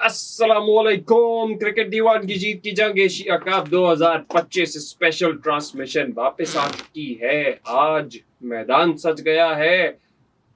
अस्सलामुअलैकुम। क्रिकेट दीवान की जीत की जंग एशिया कप 2025 स्पेशल ट्रांसमिशन वापस आ चुकी है। आज मैदान सज गया है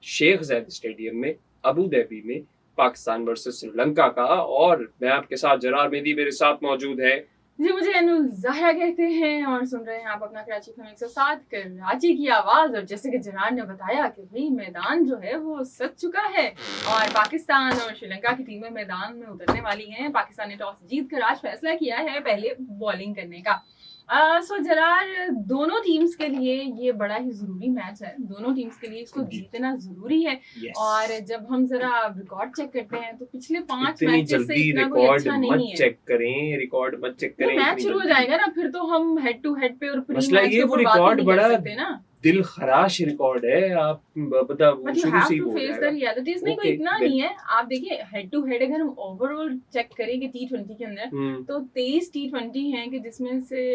शेख ज़ायद स्टेडियम में, अबू धाबी में, पाकिस्तान वर्सेस श्रीलंका का। और मैं आपके साथ जरार मेहदी, मेरे साथ मौजूद है जी। मुझे अनुल ज़ाहिरा कहते हैं और सुन रहे हैं आप अपना कराची FM 107 कराची की आवाज़। और जैसे कि जरार ने बताया कि भाई मैदान जो है वो सज चुका है और पाकिस्तान और श्रीलंका की टीमें मैदान में उतरने वाली हैं। पाकिस्तान ने टॉस जीतकर आज फैसला किया है पहले बॉलिंग करने का। सो जरार, दोनों टीम्स के लिए ये बड़ा ही जरूरी मैच है। दोनों टीम्स के लिए इसको जीतना जरूरी है। और जब हम जरा रिकॉर्ड चेक करते हैं तो पिछले 5 मैचेस से इतना कोई अच्छा नहीं है। चेक करें, रिकॉर्ड मत चेक करें। मैच शुरू हो जाएगा ना, फिर तो हम हेड टू हेड पे और प्री मसला मैच ये वो रिकॉर्ड बड़ा ना दिल खराश रिकॉर्ड है। आप बता शुरू से ही बोल फेस द रियलिटीज नहीं, कोई इतना नहीं है। आप देखिए हेड टू हेड अगर हम ओवरऑल चेक करेंगे T20 के अंदर तो 23 T20 हैं कि जिसमें से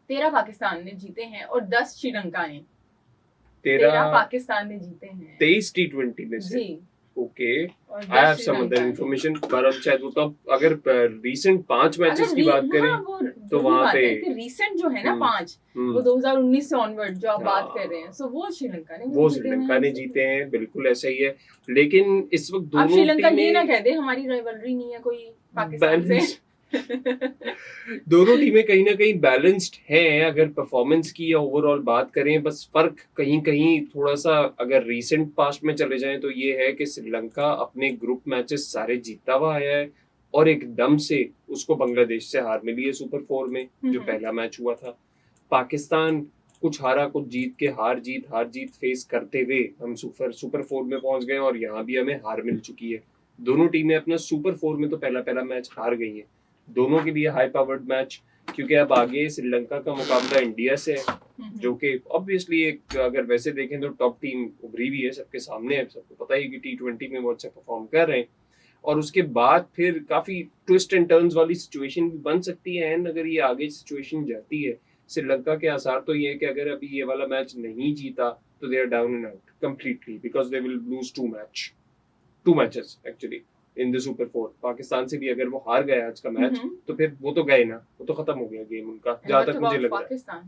13 पाकिस्तान ने जीते हैं और 10 श्रीलंका ने। 13 पाकिस्तान ने जीते हैं 23 T20 में से। जी okay, I have some other information. पर अब शायद वो तो अगर रीसेंट 5 मैचेस की बात करें तो वहां पे रीसेंट जो है ना 5 वो 2019 से ऑनवर्ड जो आप बात कर रहे हैं, सो वो श्रीलंका ने जीते हैं। बिल्कुल ऐसा ही है। लेकिन इस वक्त दोनों श्रीलंका ये ना कह दे हमारी राइवलरी नहीं है कोई पाकिस्तान से। दोनों टीमें कहीं ना कहीं बैलेंस्ड हैं अगर परफॉर्मेंस की या ओवरऑल बात करें। बस फर्क कहीं कहीं थोड़ा सा अगर रीसेंट पास्ट में चले जाएं तो ये है कि श्रीलंका अपने ग्रुप मैचेस सारे जीता हुआ आया है और एकदम से उसको बांग्लादेश से हार मिली है सुपर 4 में जो पहला मैच हुआ था। पाकिस्तान कुछ हारा कुछ जीत के हार जीत फेस करते हुए हम सुपर 4 में पहुंच गए और यहाँ भी हमें हार मिल चुकी है। दोनों टीमें अपना सुपर 4 में तो पहला मैच हार गई है। दोनों के लिए हाई पावर्ड मैच, क्योंकि अब आगे श्रीलंका का मुकाबला इंडिया से है जो कि ऑब्वियसली एक अगर वैसे देखें तो टॉप टीम उभरी भी है, सबके सामने है। सबको पता ही कि T20 में वो अच्छा परफॉर्म कर रहे हैं। और उसके बाद फिर काफी ट्विस्ट एंड टर्न्स वाली सिचुएशन भी बन सकती है। एंड अगर ये आगे सिचुएशन जाती है, श्रीलंका के आसार तो ये है कि अगर अभी ये वाला मैच नहीं जीता तो they are down and out completely, because they will lose 2 matches actually in the super 4। Pakistan से भी अगर वो हार गए आज का मैच तो फिर वो तो गए ना, वो तो खत्म हो गया गेम उनका, जहां तक मुझे लग रहा है।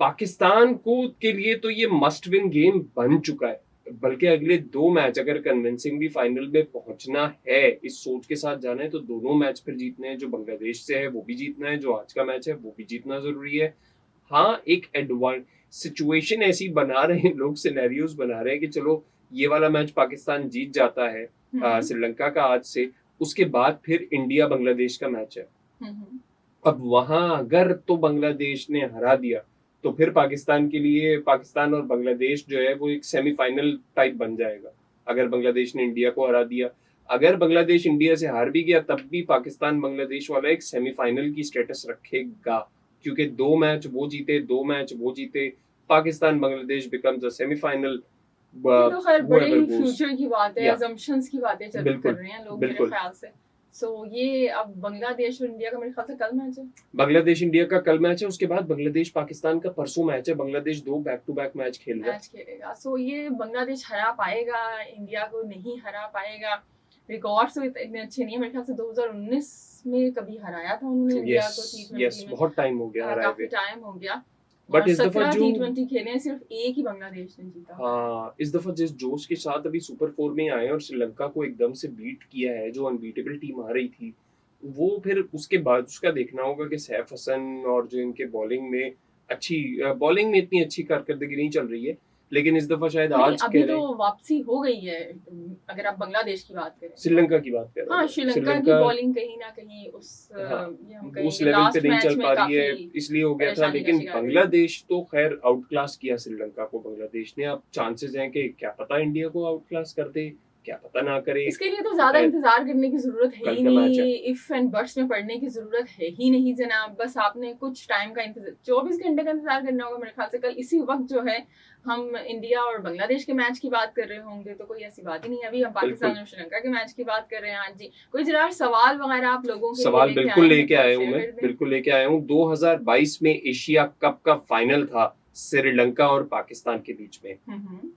पाकिस्तान को के लिए तो ये मस्ट विन गेम बन चुका है। बल्कि अगले 2 मैच अगर कन्विंसिंगली फाइनल में पहुंचना है, इस सोच के साथ जाना है तो दोनों मैच फिर जीतने हैं। जो बांग्लादेश से है वो भी जीतना है, जो आज का मैच है वो भी जीतना जरूरी है। हाँ, एक एडवांस सिचुएशन ऐसी बना रहे हैं लोग, सिनेरियोज बना रहे हैं कि चलो ये वाला मैच पाकिस्तान जीत जाता है श्रीलंका का आज से, उसके बाद फिर इंडिया बांग्लादेश का मैच है। अब वहां अगर तो बांग्लादेश ने हरा दिया तो फिर पाकिस्तान के लिए पाकिस्तान और बांग्लादेश जो है वो एक सेमीफाइनल टाइप बन जाएगा अगर बांग्लादेश ने इंडिया को हरा दिया। अगर बांग्लादेश इंडिया से हार भी गया तब भी पाकिस्तान बांग्लादेश वाला एक सेमीफाइनल की स्टेटस रखेगा, क्योंकि 2 मैच वो जीते 2 मैच वो जीते, Pakistan Bangladesh becomes a semifinal. तो खैर बड़े ही फ्यूचर की बात है, असम्पशंस की बातें कर रहे हैं लोग मेरे ख्याल से। सो ये अब बांग्लादेश और इंडिया का मेरे ख्याल से कल मैच है। बांग्लादेश इंडिया का कल मैच है, उसके बाद बांग्लादेश पाकिस्तान का परसों मैच है। Bangladesh 2 back to back match खेलेगा। सो ये बांग्लादेश हरा पाएगा, इंडिया को नहीं हरा पाएगा। रिकॉर्ड्स तो इतने अच्छे नहीं है, मेरे ख्याल से 2019 में कभी हराया था उन्होंने इंडिया को T20 में। बहुत टाइम हो गया, काफी टाइम हो गया। बट इस दफा जो T20 खेले हैं सिर्फ एक ही बांग्लादेश ने जीता। हाँ, इस दफा जिस जोश के साथ अभी सुपर 4 में आए और श्रीलंका को एकदम से बीट किया है, जो अनबीटेबल टीम आ रही थी, वो फिर उसके बाद उसका देखना होगा कि सैफ हसन और जो इनके बॉलिंग में इतनी अच्छी कारकर्दगी नहीं चल रही है। लेकिन इस दफा शायद आज अभी तो वापसी हो गई है अगर आप बांग्लादेश की बात करें, श्रीलंका की बात करें। हाँ, श्रीलंका की बॉलिंग कहीं ना कहीं उस लेवल पे नहीं चल पा रही है, इसलिए हो गया था। लेकिन बांग्लादेश तो खैर आउट क्लास किया श्रीलंका को बांग्लादेश ने। अब चांसेस हैं कि क्या पता इंडिया को आउट क्लास कर दे, क्या पता ना करे। इसके लिए तो ज्यादा इंतजार करने की जरूरत है ही नहीं, इफ एंड बट्स में पढ़ने की जरूरत है ही नहीं जनाब। बस आपने कुछ टाइम का इंतजार, 24 घंटे का इंतजार करना होगा मेरे ख्याल से। कल इसी वक्त जो है हम इंडिया और बांग्लादेश के मैच की बात कर रहे होंगे, तो कोई ऐसी बात ही नहीं है। अभी हम पाकिस्तान और श्रीलंका के मैच की बात कर रहे हैं। हाँ जी, कोई जरा सवाल वगैरह आप लोगों के सवाल बिल्कुल लेके आया हूँ। 2022 में एशिया कप का फाइनल था श्रीलंका और पाकिस्तान के बीच में।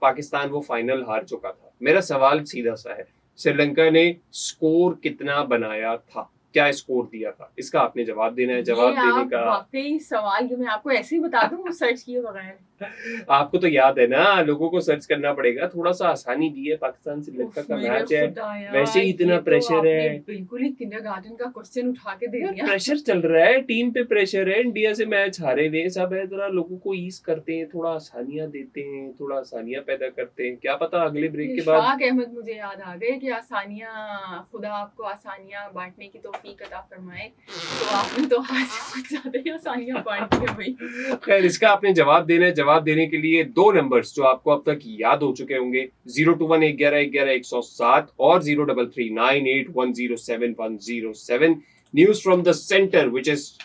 पाकिस्तान वो फाइनल हार चुका था। मेरा सवाल सीधा सा है, श्रीलंका ने स्कोर कितना बनाया था, क्या स्कोर दिया था, इसका आपने जवाब देना है। जवाब देने का वाकई सवाल जो मैं आपको ऐसे ही बता दूं सर्च किए बगैर। आपको तो याद है ना, लोगों को सर्च करना पड़ेगा। थोड़ा सा आसानी दी है, पाकिस्तान श्रीलंका का मैच है, वैसे ही इतना प्रेशर है। बिल्कुल ही किंडरगार्टन का क्वेश्चन उठा के दे दिया। प्रेशर चल रहा है, टीम पे प्रेशर है, इंडिया से मैच हारे हुए सब है, जरा लोगों को ईज करते हैं, थोड़ा आसानियां देते हैं, थोड़ा आसानियां पैदा करते हैं। क्या पता अगले ब्रेक के बाद इशफाक अहमद मुझे याद आ गए कि आसानियां, खुदा आपको आसानियां बांटने की तौफीक अता फरमाए। तो आपने तो आज कुछ ज्यादा ही आसानियां बांट दी है भाई। खैर, इसका आपने जवाब देना है। जवाब देने के लिए दो नंबर्स जो आपको अब तक याद हो चुके होंगे, 02111110107 और 03398107 news from the centre which is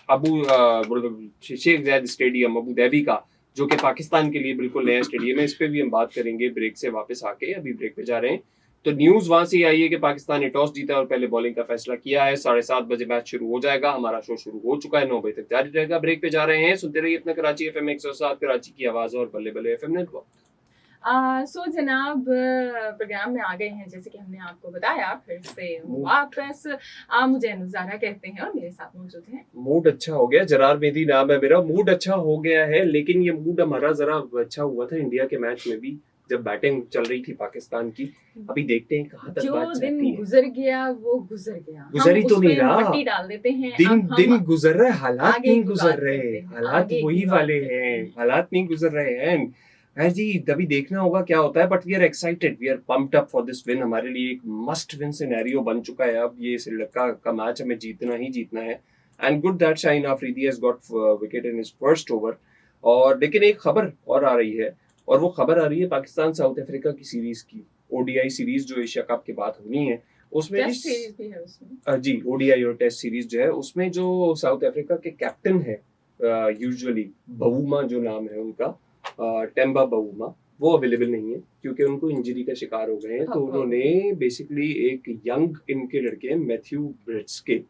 Sheikh Zayed stadium Abu Dhabi का, जो कि पाकिस्तान के लिए बिल्कुल नया स्टेडियम है। इस पे भी हम बात करेंगे ब्रेक से वापस आके, अभी ब्रेक पे जा रहे हैं। तो न्यूज वहां से आई है कि पाकिस्तान ने टॉस जीता और पहले बॉलिंग का फैसला किया है। 7:30 बजे मैच शुरू हो जाएगा। हमारा शो शुरू हो चुका है, 9 बजे तक जारी रहेगा। ब्रेक पे जा रहे हैं, सुनते रहिए अपना कराची FM 107, कराची की आवाज और बल्ले बल्ले FM नेटवर्क। सो जनाब, प्रोग्राम में आ गए हैं, जैसे कि हमने आपको बताया फिर से वापस। मुझे अनुजारा कहते हैं और मेरे साथ मौजूद हैं। मूड अच्छा हो गया, जरार मेहदी नाम है मेरा। मूड अच्छा हो गया है, लेकिन ये मूड हमारा जरा अच्छा हुआ था इंडिया के मैच में भी, जब बैटिंग चल रही थी पाकिस्तान की। अभी देखते हैं कहाँ तक बात जाती है। जो दिन गुजर गया वो गुजर गया, गुजरी तो नहीं रहा, मट्टी डाल देते हैं। दिन गुजर रहे, हालात नहीं आगे गुजर की बात रहे, करते हैं, हालात आगे वही की बात वाले करते हैं, हैं। हालात नहीं गुजर रहे हैं। है जी, तभी देखना होगा क्या होता है। But we are excited, we are pumped up for this win. हमारे लिए एक मस्ट विन सिनेरियो बन चुका है अब। ये श्रीलंका का मैच हमें जीतना ही जीतना है। And good that Shaheen Afridi has got wicket in his first over. और लेकिन एक खबर और आ रही है, और वो खबर आ रही है पाकिस्तान साउथ अफ्रीका की सीरीज की, ओडीआई सीरीज जो एशिया कप की बात होनी है उसमें। टेस्ट सीरीज भी है उसमें। जी, ओडीआई और टेस्ट सीरीज जो है उसमें जो साउथ अफ्रीका के कैप्टन है, यूजुअली बवुमा जो नाम है उनका, टेम्बा बवुमा, वो अवेलेबल नहीं है क्योंकि उनको इंजरी का शिकार हो गए हैं। तो उन्होंने बेसिकली एक यंग इनके लड़के हैं Matthew Breetzke,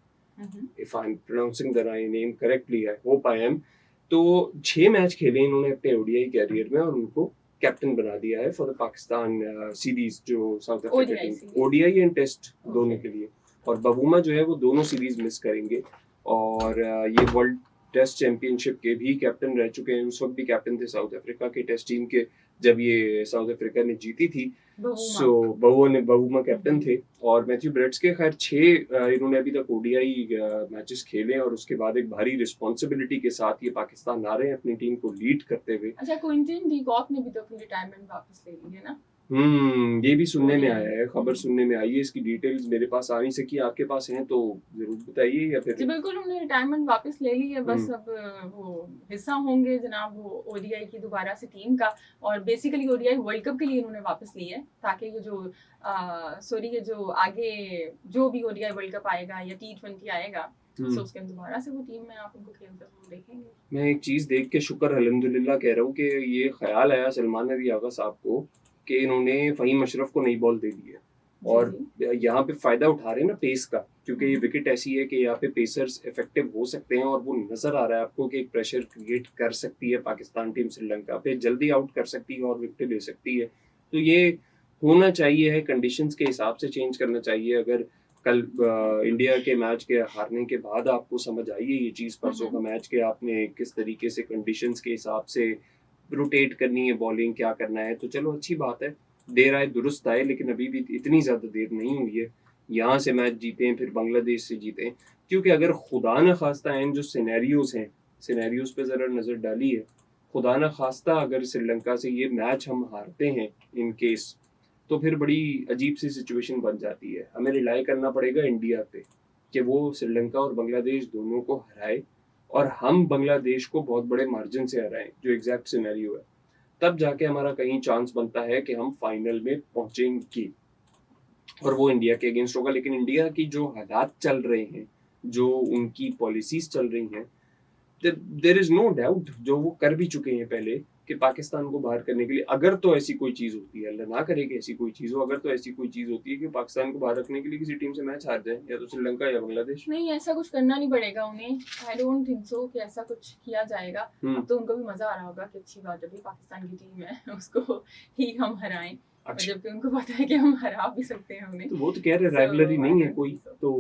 if I am pronouncing the name correctly, I hope I am. तो 6 मैच खेले इन्होंने अपने ओडीआई कैरियर में और उनको कैप्टन बना दिया है फॉर द पाकिस्तान सीरीज, जो South Africa team, ODI and test दोनों के लिए। और बवुमा जो है वो दोनों सीरीज मिस करेंगे। और ये वर्ल्ड टेस्ट चैंपियनशिप के भी कैप्टन रह चुके हैं, उस वक्त भी कैप्टन थे साउथ अफ्रीका के टेस्ट टीम के जब ये साउथ अफ्रीका ने जीती थी। सो बवुमा कैप्टन थे। और मैथ्यू ब्रिट्स के खैर 6 इन्होंने अभी तक ओडीआई मैचेस खेले और उसके बाद एक भारी रिस्पॉन्सिबिलिटी के साथ ये पाकिस्तान आ रहे हैं अपनी टीम को लीड करते हुए। अच्छा, क्विंटन डी कॉक ने भी तो अपनी रिटायरमेंट वापस ले ली है ना? ये भी सुनने में आया है, खबर सुनने में आई है। इसकी डिटेल्स मेरे पास आ नहीं सकी, आपके पास हैं तो जरूर बताइए। या फिर जी बिल्कुल, उन्होंने रिटायरमेंट वापस ले ली है, बस अब वो हिस्सा होंगे जनाब वो ओडीआई की दोबारा से टीम का। और बेसिकली ओडीआई वर्ल्ड कप के लिए उन्होंने वापस ली है, ताकि ये जो ये जो आगे जो भी ओडीआई वर्ल्ड कप आएगा या T20 आएगा, तो उसके दोबारा से वो टीम में आप उनको खेलते हुए देखेंगे। मैं एक चीज देख के शुक्र अल्हम्दुलिल्लाह कह रहा हूँ कि ये ख्याल आया सलमान अली आगा साहब को कि इन्होंने फहीम अशरफ को नई बॉल दे दी है और यहाँ पे फायदा उठा रहे हैं ना पेस का, क्योंकि ये विकेट ऐसी है कि यहाँ पे पेसर्स इफेक्टिव हो सकते हैं। और वो नजर आ रहा है आपको कि एक प्रेशर क्रिएट कर सकती है पाकिस्तान टीम श्रीलंका पे, जल्दी आउट कर सकती है और विकेट ले सकती है। तो ये होना चाहिए है, कंडीशंस के हिसाब से चेंज करना चाहिए। अगर कल इंडिया के मैच के हारने के बाद आपको समझ आई है ये चीज़, परसों का मैच के आपने किस तरीके से कंडीशंस के हिसाब से रोटेट करनी है बॉलिंग, क्या करना है, तो चलो अच्छी बात है। देर आए दुरुस्त आए, लेकिन अभी भी इतनी ज़्यादा देर नहीं हुई है। यहाँ से मैच जीते हैं, फिर बांग्लादेश से जीते हैं। क्योंकि अगर खुदा न खास्ता इन जो सिनेरियोज हैं, सिनेरियोज पे ज़रा नज़र डाली है, खुदा न खास्ता अगर श्रीलंका से ये मैच हम हारते हैं इन केस, तो फिर बड़ी अजीब सी सिचुएशन बन जाती है। हमें रिलाई करना पड़ेगा इंडिया पे कि वो श्रीलंका और बांग्लादेश दोनों को हराए और हम बांग्लादेश को बहुत बड़े मार्जिन से हराएं, जो एग्जैक्ट सिनेरियो है। तब जाके हमारा कहीं चांस बनता है कि हम फाइनल में पहुंचेंगे और वो इंडिया के अगेंस्ट होगा। लेकिन इंडिया की जो हालात चल रहे हैं, जो उनकी पॉलिसीज चल रही हैं, देयर इज नो डाउट, जो वो कर भी चुके हैं पहले कि पाकिस्तान को बाहर करने के लिए, अगर तो ऐसी कोई चीज होती है, अल्लाह ना करे कि ऐसी कोई चीज हो, अगर तो ऐसी कोई चीज होती है कि पाकिस्तान को बाहर रखने के लिए किसी टीम से मैच हार जाए, या तो श्रीलंका या बांग्लादेश। नहीं, ऐसा कुछ करना नहीं पड़ेगा उन्हें। आई डोंट थिंक सो कि ऐसा कुछ किया जाएगा। अब तो उनको भी मजा आ रहा होगा कि अच्छी बात है भाई, पाकिस्तान की टीम है उसको ही हम हराएं। और अच्छा, जबकि उनको पता है कि हम हरा भी सकते हैं उन्हें। तो वो तो कह रहे So, राइवलरी I नहीं है don't कोई, think so. तो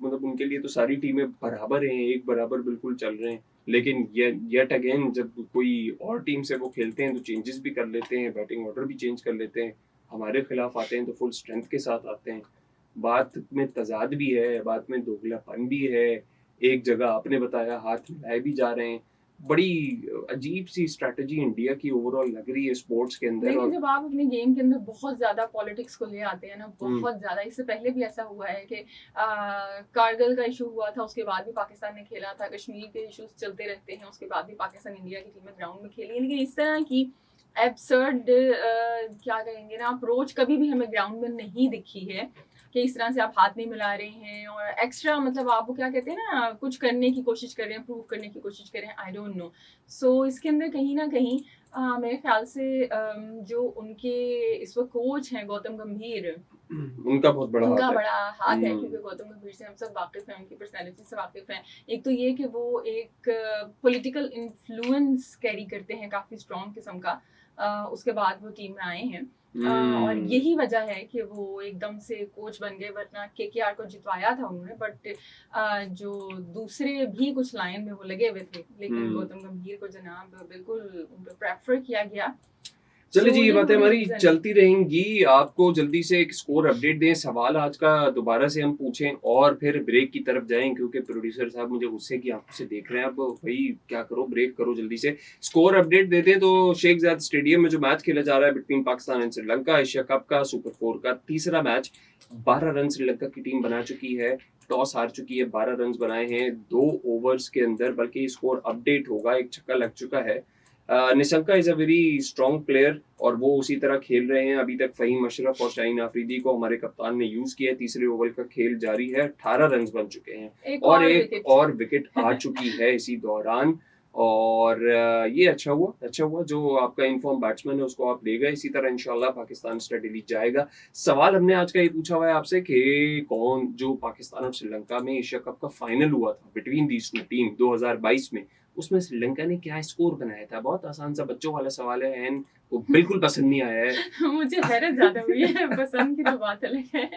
मतलब उनके लिए तो सारी टीमें बराबर हैं, एक बराबर बिल्कुल चल रहे हैं। लेकिन येट अगेन जब कोई और टीम से वो खेलते हैं तो चेंजेस भी कर लेते हैं, बैटिंग ऑर्डर भी चेंज कर लेते हैं, हमारे खिलाफ आते हैं तो फुल स्ट्रेंथ के साथ आते हैं। बात में तजाद भी है, बात में दोगलापन भी है, एक जगह आपने बताया हाथ मिलाए भी जा रहे हैं। बड़ी अजीब सी स्ट्रैटेजी इंडिया की ओवरऑल लग रही है स्पोर्ट्स के अंदर। देखिए और जब आप अपने गेम के अंदर बहुत ज्यादा पॉलिटिक्स को ले आते हैं ना, हम्म, बहुत ज्यादा, इससे पहले भी ऐसा हुआ है कि कारगिल का इशू हुआ था, उसके बाद भी पाकिस्तान ने खेला था, कश्मीर के इश्यूज चलते रहते हैं, उसके बाद भी पाकिस्तान इंडिया की टीमें ग्राउंड में खेली है, लेकिन इस तरह की एब्सर्ड क्या कहेंगे ना अप्रोच कभी भी हमें ग्राउंड में नहीं दिखी है कि इस तरह से आप हाथ नहीं मिला रहे हैं और एक्स्ट्रा मतलब आप वो क्या कहते हैं ना कुछ करने की कोशिश कर रहे हैं, प्रूव करने की कोशिश कर रहे हैं, आई डोंट नो। सो इसके अंदर कहीं ना कहीं मेरे ख्याल से जो उनके इस वक्त कोच हैं गौतम गंभीर, उनका बहुत बड़ा उनका हाथ है। बड़ा हाथ है, हम्म, क्योंकि गौतम गंभीर से हम सब वाकिफ हैं, उनकी पर्सनैलिटी से वाकिफ हैं। एक तो ये कि वो एक पॉलिटिकल इन्फ्लुएंस कैरी करते हैं काफ़ी स्ट्रॉन्ग किस्म का, उसके बाद वो टीम में आए हैं। और यही वजह है कि वो एकदम से कोच बन गए, वरना केकेआर को जितवाया था उन्होंने, बट जो दूसरे भी कुछ लाइन में वो लगे हुए थे, लेकिन गौतम गंभीर को जनाब बिल्कुल उन पर प्रेफर किया गया। चलिए So, जी, ये ये बातें बड़ी हमारी रीजन है। चलती रहेंगी। आपको जल्दी से एक स्कोर अपडेट दें, सवाल आज का दोबारा से हम पूछें और फिर ब्रेक की तरफ जाएं, क्योंकि प्रोड्यूसर साहब मुझे गुस्से की आंखों से देख रहे हैं। अब भाई क्या करो, ब्रेक करो जल्दी से। स्कोर अपडेट देते हैं तो शेख जायद स्टेडियम में जो मैच खेला जा रहा है between Pakistan and Sri Lanka, Asia cup का सुपर 4 का तीसरा मैच, 12 रन श्रीलंका की टीम बना चुकी है, टॉस हार चुकी है, 12 रन बनाए हैं 2 ओवर्स के अंदर। बल्कि स्कोर अपडेट होगा, एक छक्का लग चुका है। Nissanka is a very strong player और वो उसी तरह खेल रहे हैं। अभी तक फहीम अशरफ और शाहीन आफरीदी को हमारे कप्तान ने यूज किया है। तीसरे ओवर का खेल जारी है, 18 रन बन चुके हैं और एक और विकेट आ चुकी है इसी दौरान। और ये अच्छा हुआ जो आपका इनफॉर्म बैट्समैन है उसको आप ले गए। इसी तरह इंशाल्लाह पाकिस्तान स्टेडीली जाएगा। सवाल हमने आज का ये पूछा हुआ है आपसे कि कौन, जो पाकिस्तान और श्रीलंका में एशिया कप का फाइनल हुआ था बिटवीन दीज टू टीम 2022 में, उसमें श्रीलंका ने क्या स्कोर बनाया था। बहुत आसान सा बच्चों वाला सवाल है, एन को बिल्कुल पसंद नहीं आया है। मुझे हैरत ज्यादा हुई है, पसंद की तो बात अलग है।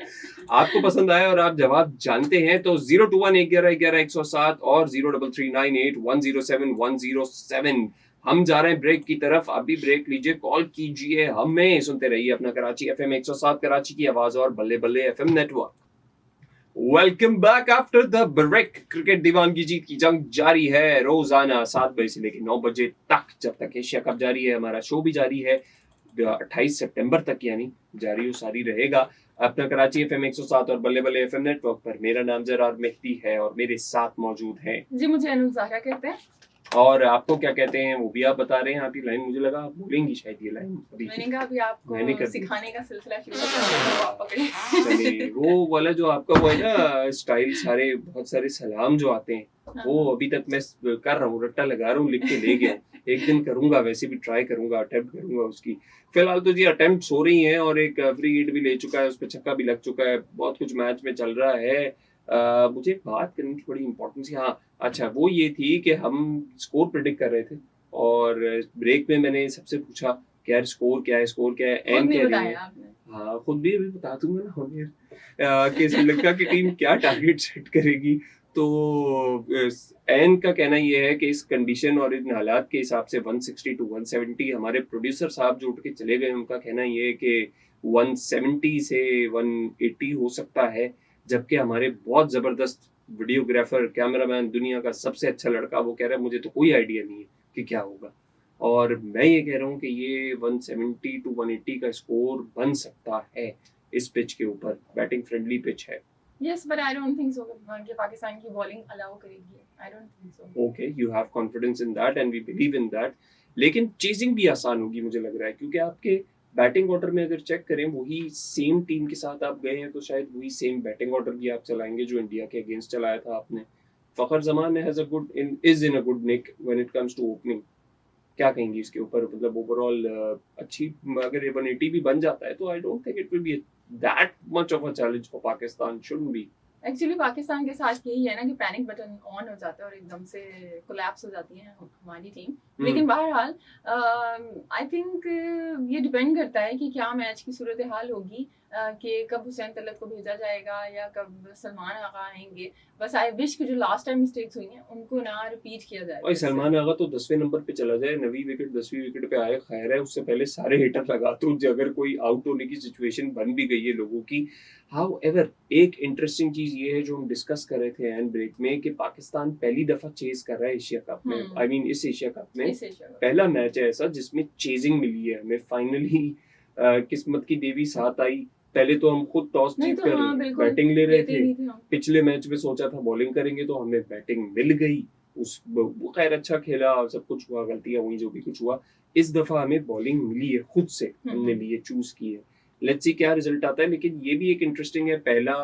आपको पसंद आया और आप जवाब जानते हैं तो 02111111007 और 0398107107। हम जा रहे हैं ब्रेक की तरफ, आप भी ब्रेक लीजिए, कॉल कीजिए हमें, सुनते रहिए अपना कराची एफएम 107 कराची की आवाज और Balle Balle FM network. Welcome back after the break. Cricket Diwan की जीत की जंग जारी है रोजाना 7 बजे से लेकर 9 बजे तक, जब तक एशिया कप जारी है। हमारा शो भी जारी है 28 सितंबर तक, यानी जारी सारी रहेगा अपना कराची एफएम 107 और बल्ले बल्ले एफएम नेटवर्क पर। मेरा नाम जरार मेहदी है और मेरे साथ मौजूद हैं जी, मुझे अनुजारा कहते हैं। और आपको क्या कहते हैं वो भी आप बता रहे हैं। आपकी लाइन मुझे लगा आप बोलेंगी शायद ये लाइन अभी। मैंने कहा अभी मैंने कर आपको दी। सिखाने का सिलसिला शुरू कर वो आप पकड़े। चलिए, वो वाला जो आपका वो है ना स्टाइल, सारे बहुत सारे सलाम जो आते हैं वो अभी तक मैं कर रहा हूँ, रट्टा लगा रहा हूँ, लिख के ले गया। एक दिन करूंगा, वैसे भी ट्राई करूंगा, अटेम्प्ट करूंगा उसकी। फिलहाल तो जी अटेम्प्ट हो रही हैं और एक फ्री हिट भी ले चुका है, उस पर छक्का भी लग चुका है, बहुत कुछ मैच में चल रहा है। मुझे एक बात करनी थी बड़ी इंपॉर्टेंट सी। हाँ अच्छा, वो ये थी कि हम स्कोर प्रिडिक्ट कर रहे थे और ब्रेक में मैंने सबसे पूछा कि यार स्कोर क्या है, स्कोर क्या है। खुद एन नहीं कह रही है, बताया आपने। हाँ खुद भी अभी बता दूंगा ना होने कि श्रीलंका की टीम क्या टारगेट सेट करेगी। तो एन का कहना ये है कि इस कंडीशन और इन हालात के हिसाब से 160 टू 170, हमारे प्रोड्यूसर साहब जो उठ के चले गए उनका कहना ये है कि 170 से 180 हो सकता है। जबकि हमारे बहुत जबरदस्त वीडियोग्राफर, कैमरामैन, दुनिया का सबसे अच्छा लड़का, वो कह रहा है मुझे तो कोई आइडिया नहीं है कि क्या होगा। और मैं ये कह रहा हूँ कि ये 170 टू 180 का स्कोर बन सकता है इस पिच के ऊपर। बैटिंग फ्रेंडली पिच है। Yes, but I don't think so कि पाकिस्तान की बॉलिंग अलाउ करेगी। I don't think so. Okay, you have confidence in that and we believe in that. लेकिन चेजिंग भी आसान होगी मुझे लग रहा है, क्योंकि आपके बैटिंग ऑर्डर में अगर चेक करें, वही सेम टीम के साथ आप गए हैं तो शायद वही सेम बैटिंग ऑर्डर भी आप चलाएंगे जो इंडिया के अगेंस्ट चलाया था आपने। Fakhar Zaman has a good is in a good nick when it comes to opening. क्या कहेंगे इसके ऊपर, मतलब ओवरऑल अच्छी, अगर 180 भी बन जाता है तो आई don't think it will be that much of a challenge for Pakistan, shouldn't be. Actually Pakistan के साथ यही है ना कि पैनिक बटन ऑन हो जाता है और एकदम से कोलैप्स हो जाती है हमारी टीम। लेकिन बहरहाल आई थिंक ये डिपेंड करता है कि क्या मैच की सूरत हाल होगी, कि कब हुसैन तलत को भेजा जाएगा या कब सलमान आगा आएंगे। बस आई विश कि जो लास्ट टाइम मिस्टेक्स हुई हैं उनको ना रिपीट किया जाए। और सलमान आगा तो 10वें नंबर पे चला जाए, 9वीं विकेट 10वीं विकेट पे आए, खैर है, उससे पहले सारे हिटर लगा तो अगर कोई आउट होने की सिचुएशन बन भी गई है लोगों की। हाउ एवर एक इंटरेस्टिंग चीज ये है जो हम डिस्कस कर रहे थे एंड ब्रेक में, कि पाकिस्तान पहली दफा चेज कर रहा है एशिया कप में, आई मीन इस एशिया कप में पहला मैच है ऐसा जिसमें चेजिंग मिली है हमें फाइनली। किस्मत की देवी साथ आई। पहले तो हम खुद टॉस जीत कर बैटिंग ले रहे थे, पिछले मैच में सोचा था बॉलिंग करेंगे तो हमें बैटिंग मिल गई, वो खैर अच्छा खेला, सब कुछ हुआ, गलतियां हुई जो भी कुछ हुआ। इस दफा हमें बॉलिंग मिली है, खुद से हमने लिए, चूज की है। लेट्स सी क्या रिजल्ट आता है। लेकिन ये भी एक इंटरेस्टिंग है, पहला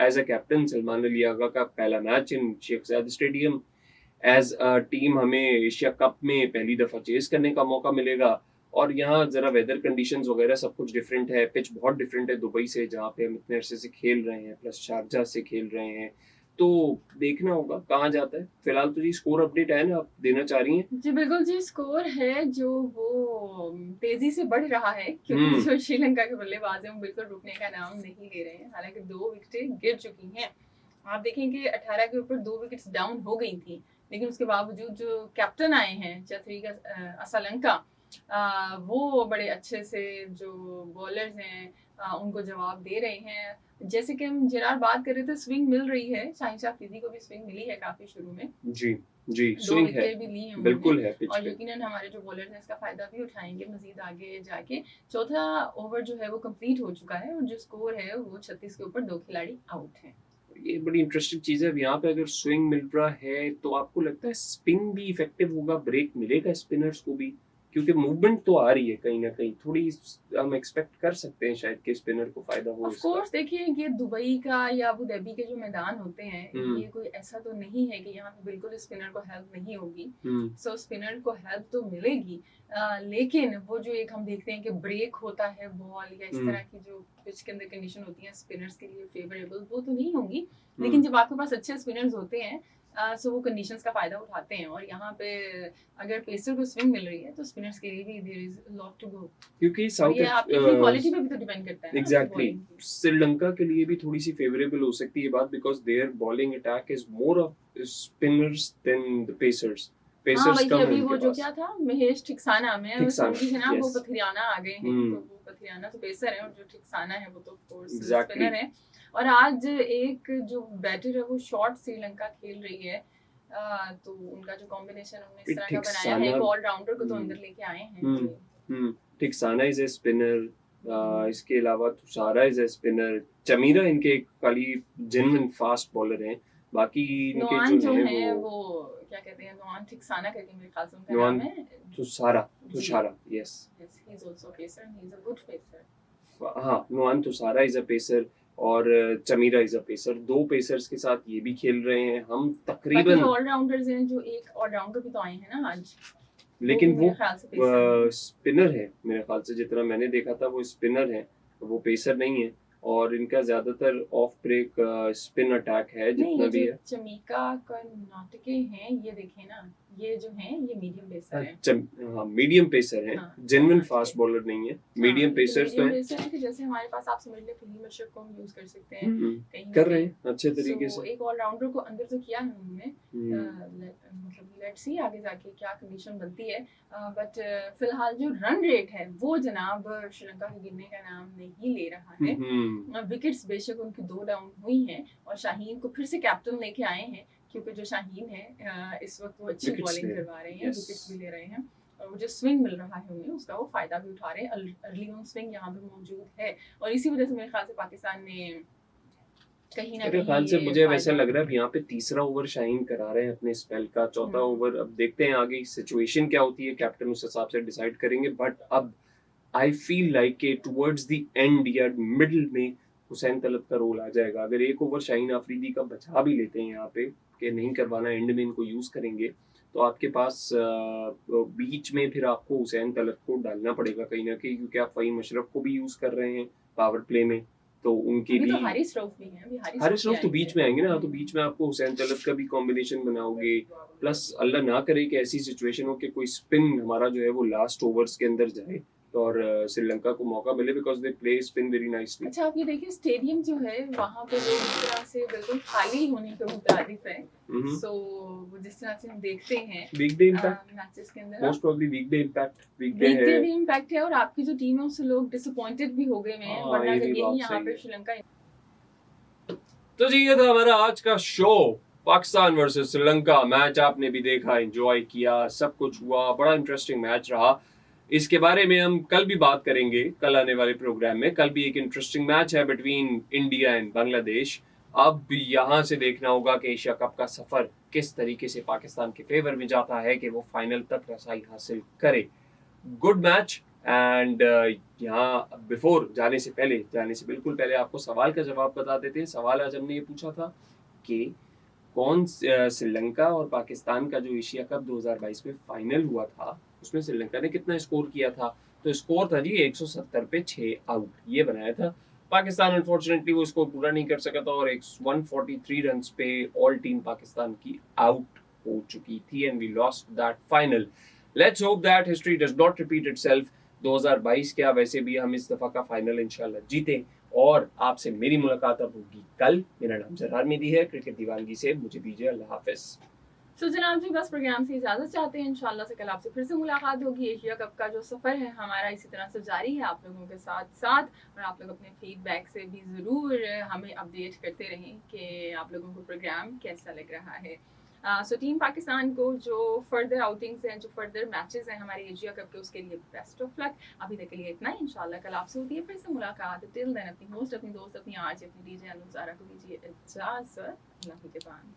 as a captain Salman Ali Agha का पहला match in Sheikh Zayed stadium as a team, हमें एशिया कप में पहली दफा चेस करने का मौका मिलेगा। और यहाँ जरा वेदर कंडीशंस वगैरह सब कुछ डिफरेंट है, पिच बहुत डिफरेंट है दुबई से जहाँ पे हम इतने अरसे से खेल रहे हैं, प्लस शारजा से खेल रहे हैं, तो देखना होगा कहाँ जाता है। फिलहाल तो जी स्कोर अपडेट है ना, आप देना चाह रही हैं? जी बिल्कुल जी, स्कोर है जो वो तेजी से बढ़ रहा है, क्योंकि जो श्रीलंका के बल्लेबाज हैं वो बिल्कुल रुकने का नाम नहीं ले रहे हैं। हालांकि 2 विकेटें गिर चुकी हैं, आप देखेंगे 18 के ऊपर 2 विकेट्स डाउन हो गई थी, लेकिन उसके बावजूद जो कैप्टन आए हैं चतुरिका असलंका, वो बड़े अच्छे से जो बॉलर्स हैं उनको जवाब दे रहे हैं। जैसे कि हम जेरार बात कर रहे थे, स्विंग मिल रही है, शाहिन शाह अफरीदी को भी स्विंग मिली है काफी शुरू में, जी जी, 2 स्विंग है, विकेटें भी ली हैं बिल्कुल है, और यकीनन हमारे जो बॉलर्स हैं इसका फायदा भी उठाएंगे मजीद आगे जाके। चौथा ओवर जो है वो कंप्लीट हो चुका है और जो स्कोर है वो 36 के ऊपर 2 खिलाड़ी आउट हैं। ये बड़ी इंटरेस्टिंग चीज है। अब यहाँ पे अगर स्विंग मिल रहा है तो आपको लगता है स्पिन भी इफेक्टिव होगा, ब्रेक मिलेगा स्पिनर्स को भी, क्योंकि मूवमेंट तो आ रही है कहीं ना कहीं, थोड़ी हम एक्सपेक्ट कर सकते हैं शायद कि स्पिनर को फायदा हो। ऑफ कोर्स देखिए, ये दुबई का या अबू धाबी के जो मैदान होते हैं, ये कोई ऐसा तो नहीं है कि यहाँ पे बिल्कुल स्पिनर को हेल्प नहीं होगी। सो स्पिनर को हेल्प तो मिलेगी, लेकिन वो जो एक हम देखते हैं कि ब्रेक होता है बॉल या इस तरह की जो पिच के अंदर कंडीशन होती है स्पिनर्स के लिए फेवरेबल, वो तो नहीं होंगी। लेकिन जब आपके पास अच्छे स्पिनर्स होते हैं सो वो कंडीशंस का फायदा उठाते हैं, और यहाँ पे अगर पेसर को स्विंग मिल रही है तो स्पिनर्स के लिए भी there is lot to go, क्योंकि साउथ ये आपकी क्वालिटी पे भी तो डिपेंड करता है। एग्जैक्टली, श्रीलंका के लिए भी थोड़ी सी फेवरेबल हो सकती है बात, because their bowling attack is more of spinners than the pacers. Pacers कम है उनके पास। वो जो क्या था महेश ठिक्साना में सुनती है ना, वो पथिरियाना आ गए हैं, तो वो पथिरियाना तो पेसर है और जो ठिक्साना है वो तो ऑफ कोर्स स्पिनर है। और आज एक जो बैटर है वो शॉर्ट श्रीलंका खेल रही है, तो उनका जो कॉम्बिनेशन उन्होंने इस तरह का बनाया है, एक ऑलराउंडर को तो अंदर लेके आए हैं। ठिक्साना इज ए स्पिनर, इसके अलावा Thushara is a spinner, Chameera इनके खाली जेन्युइन फास्ट बॉलर हैं, बाकी इनके जो है वो क्या कहते हैं, नोआन ठिक्साना करके मेरे ख्याल से उनका नाम है, Thushara, yes, he is also pacer, he is a good pacer. हां, नोआन तुषारा इज अ पेसर और Chameera is a pacer, 2 pacers के साथ ये भी खेल रहे हैं। हम तकरीबन ऑलराउंडर्स हैं, जो एक ऑलराउंडर भी तो आए हैं ना आज, लेकिन वो स्पिनर है मेरे ख्याल से, जितना मैंने देखा था वो स्पिनर है, वो पेसर नहीं है। और इनका ज्यादातर ऑफ ब्रेक स्पिन अटैक है जितना भी है। चमीका कर्नाटके हैं, ये देखें ना, ये जो हैं ये मीडियम पेसर हैं। हाँ, मीडियम पेसर हैं, जेन्युइन फास्ट बॉलर नहीं है, मीडियम पेसर्स तो हैं। जैसे हमारे पास आप समझ ले फहीम अशरफ को हम यूज कर सकते हैं, कहीं कर रहे हैं अच्छे तरीके से। एक ऑलराउंडर को अंदर तो किया है उन्होंने, मतलब लेट्स सी आगे जाके क्या कंडीशन बनती है। बट फिलहाल जो रन रेट है वो जनाब श्रीलंका के गिरने का नाम नहीं ले रहा है। विकेट्स बेशक उनकी 2 डाउन हुई हैं और शाहीन को फिर से कैप्टन लेके आए हैं, क्योंकि जो शाहीन है इस वक्त वो अच्छी बॉलिंग करवा रहे हैं, विकेट्स भी ले रहे हैं, और वो जो स्विंग मिल रहा है उन्हें उसका वो फायदा भी उठा रहे हैं। अर्ली ऑन स्विंग यहाँ पे मौजूद है, और इसी वजह से मेरे ख्याल से पाकिस्तान ने कहीं ना कहीं, ख्याल से मुझे वैसे लग रहा है यहाँ पे तीसरा ओवर शाहीन करा रहे हैं अपने स्पेल का, चौथा ओवर अब देखते हैं आगे सिचुएशन क्या होती है, कैप्टन उस हिसाब से डिसाइड करेंगे। बट अब आई फील लाइक के टुवर्ड्स द एंड या मिडिल में हुसैन तलत का रोल आ जाएगा। अगर एक ओवर शाहीन आफरीदी का बचा भी लेते हैं यहाँ पे कि नहीं करवाना, एंड में इनको यूज करेंगे, तो आपके पास बीच में फिर आपको हुसैन तलत को डालना पड़ेगा कहीं ना कहीं, क्योंकि आप फहीम अशरफ को भी यूज कर रहे हैं पावर प्ले में, तो उनके अभी भी तो हारिस रऊफ भी हैं, अभी हारिस रऊफ तो आएंगे। बीच में आएंगे ना, तो बीच में आपको हुसैन तलत का भी कॉम्बिनेशन बनाओगे, प्लस अल्लाह ना करे कि ऐसी सिचुएशन हो कि कोई स्पिन हमारा जो है वो लास्ट ओवर्स के अंदर जाए और श्रीलंका को मौका मिले, because they play spin very nicely. अच्छा आप ये देखिए स्टेडियम जो है वहाँ पे लोग इस तरह से बिल्कुल खाली होने के मुताबिक है। सो जिस तरह से हम देखते हैं वीकडे इम्पैक्ट, मैचेस के अंदर मोस्ट प्रोबेबली वीकडे इम्पैक्ट, वीकडे वीकडे है। भी इम्पैक्ट है और आपकी जो टीम है उससे लोग डिसअपॉइंटेड भी हो गए हैं, हाँ, वरना ये अगर भी यही बात यहाँ सही पे है। श्रीलंका। तो जी ये था हमारा आज का show, Pakistan versus Sri Lanka match आपने भी देखा, एंजॉय किया, सब कुछ हुआ, बड़ा इंटरेस्टिंग मैच रहा। इसके बारे में हम कल भी बात करेंगे, कल आने वाले प्रोग्राम में। कल भी एक इंटरेस्टिंग मैच है बिटवीन इंडिया एंड बांग्लादेश। अब यहाँ से देखना होगा कि एशिया कप का सफर किस तरीके से पाकिस्तान के फेवर में जाता है कि वो फाइनल तक रसाई हासिल करे। गुड मैच एंड यहाँ बिफोर जाने से बिल्कुल पहले आपको सवाल का जवाब बता देते हैं। सवाल आज हमने ये पूछा था कि कौन श्रीलंका और पाकिस्तान का जो एशिया कप 2022 में फाइनल हुआ था उसमें श्रीलंका ने कितना स्कोर किया था। तो स्कोर था जी 170 पे 6 आउट, ये बनाया था। पाकिस्तान अनफॉर्चुनेटली वो स्कोर पूरा नहीं कर सका था और 143 रन पे ऑल टीम पाकिस्तान की आउट हो चुकी थी and we lost that final. Let's hope that history does not repeat itself. 2022 क्या, वैसे भी हम इस दफा का फाइनल इंशाल्लाह जीते और आपसे मेरी मुलाकात अब होगी कल। मेरा नाम जरार मेदी है, क्रिकेट दीवानगी से मुझे दीजिए अल्लाह हाफिज। तो जनाब जी बस प्रोग्राम से इजाजत चाहते हैं, इंशाल्लाह से कल आपसे फिर से मुलाकात होगी। एशिया कप का जो सफर है हमारा इसी तरह से जारी है आप लोगों के साथ साथ, और आप लोग अपने फीडबैक से भी जरूर हमें अपडेट करते रहें कि आप लोगों को प्रोग्राम कैसा लग रहा है। सो टीम पाकिस्तान को जो फर्दर आउटिंग्स हैं, जो फर्दर मैचेस हैं हमारे एशिया कप के, उसके लिए बेस्ट ऑफ लक। अभी तक के लिए इतना ही, इंशाल्लाह कल आपसे होती है फिर से मुलाकात। टिल देन अपनी होस्ट, अपनी दोस्त, अपनी आरजे, अपनी डीजे अनुसारा को दीजिए इजाजत। अल्लाह के पान।